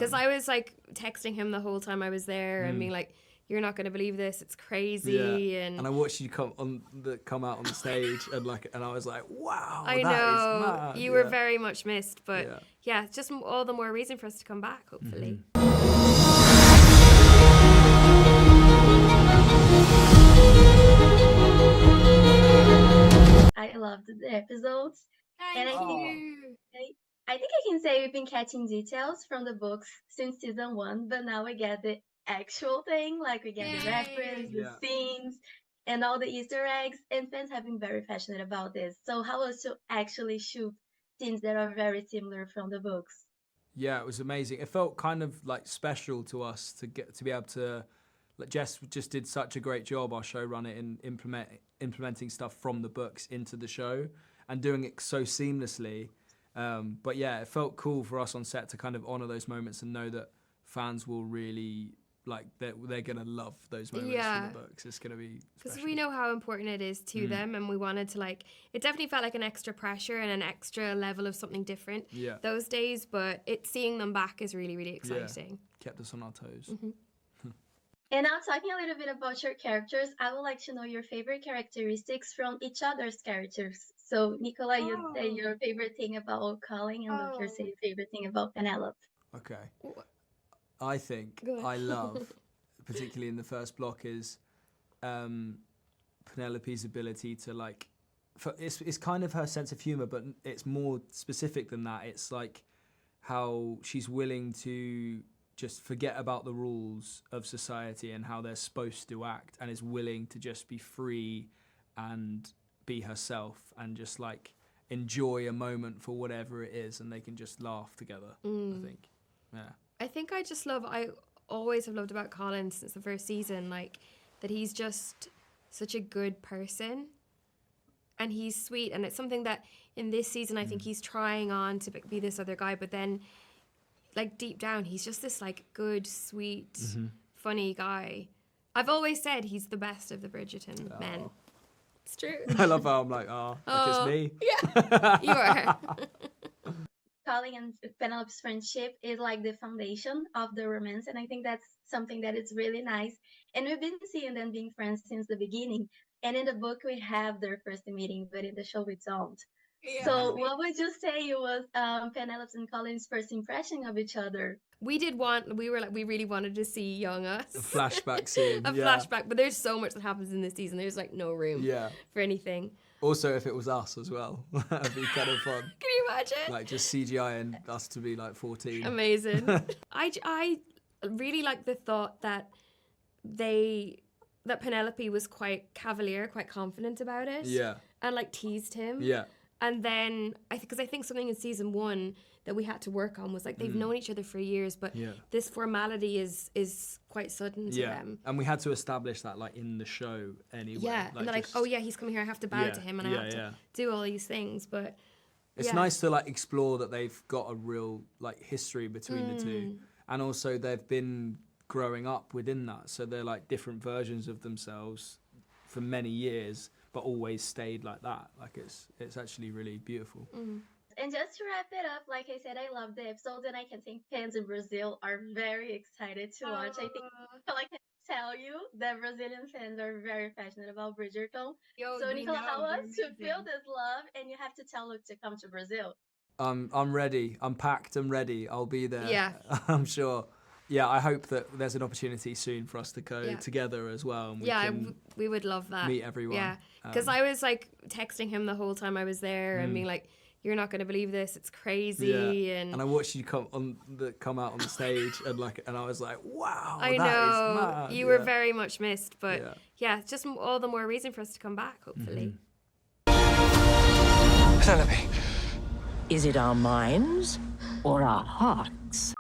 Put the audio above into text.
Because I was like texting him the whole time I was there and being like, "You're not going to believe this. It's crazy." And I watched you come out on the stage and I was like, "Wow, I that know is mad." you were very much missed, but yeah, it's just all the more reason for us to come back. Hopefully. I loved the episodes. Thank you. I think I can say we've been catching details from the books since season 1, but now we get the actual thing, like we get the reference, the scenes, and all the Easter eggs, and fans have been very passionate about this. So how was to actually shoot scenes that are very similar from the books? Yeah, it was amazing. It felt kind of like special to us to be able to. Like Jess just did such a great job, our showrunner, in implementing stuff from the books into the show and doing it so seamlessly. But yeah, it felt cool for us on set to kind of honor those moments and know that fans will really like they're gonna love those moments from the books. It's gonna be because we know how important it is to them, and we wanted to it definitely felt like an extra pressure and an extra level of something different those days. But seeing them back is really, really exciting. Kept us on our toes. And now talking a little bit about your characters, I would like to know your favorite characteristics from each other's characters. So, Nicola, you say your favorite thing about Colin, and Luke, you say your favorite thing about Penelope. Okay. I think I love, particularly in the first block, is Penelope's ability to it's kind of her sense of humor, but it's more specific than that. It's like how she's willing to just forget about the rules of society and how they're supposed to act, and is willing to just be free and be herself and just enjoy a moment for whatever it is, and they can just laugh together. I think, I think I always have loved about Colin since the first season, that he's just such a good person, and he's sweet, and it's something that in this season I think he's trying on to be this other guy, but then deep down he's just this good, sweet, funny guy. I've always said he's the best of the Bridgerton men. It's true. I love how I'm like it's me. Yeah, you are. Colin and Penelope's friendship is like the foundation of the romance, and I think that's something that is really nice. And we've been seeing them being friends since the beginning. And in the book we have their first meeting, but in the show we don't. Yeah. So what would you say was Penelope's and Colin's first impression of each other? We really wanted to see young us. A flashback scene. Flashback, but there's so much that happens in this season. There's no room for anything. Also, if it was us as well, that'd be kind of fun. Can you imagine? Just CGI and us to be 14. Amazing. I really like the thought that Penelope was quite cavalier, quite confident about it. Yeah. And teased him. Yeah. And then I think something in season 1 that we had to work on was they've known each other for years, but this formality is quite sudden to them. And we had to establish that in the show anyway. Yeah, and they're oh yeah, he's coming here, I have to bow to him, and I have to do all these things. But it's nice to explore that they've got a real history between the two, and also they've been growing up within that, so they're different versions of themselves for many years, but always stayed like that. It's actually really beautiful. And just to wrap it up, like I said, I love the episode, and I can think fans in Brazil are very excited to watch. I think I can tell you that Brazilian fans are very passionate about Bridgerton. So Nicola, how was to feel this love, and you have to tell Luke to come to Brazil. I'm ready. I'm packed. I'm ready. I'll be there. Yeah. I'm sure. Yeah, I hope that there's an opportunity soon for us to go together as well. And we would love that. Meet everyone. Yeah, because I was texting him the whole time I was there and being like, "You're not going to believe this. It's crazy." And I watched you come out on the stage and I was like, "Wow, I know that is mad." You were very much missed, but it's just all the more reason for us to come back. Hopefully. Penelope, is it our minds or our hearts?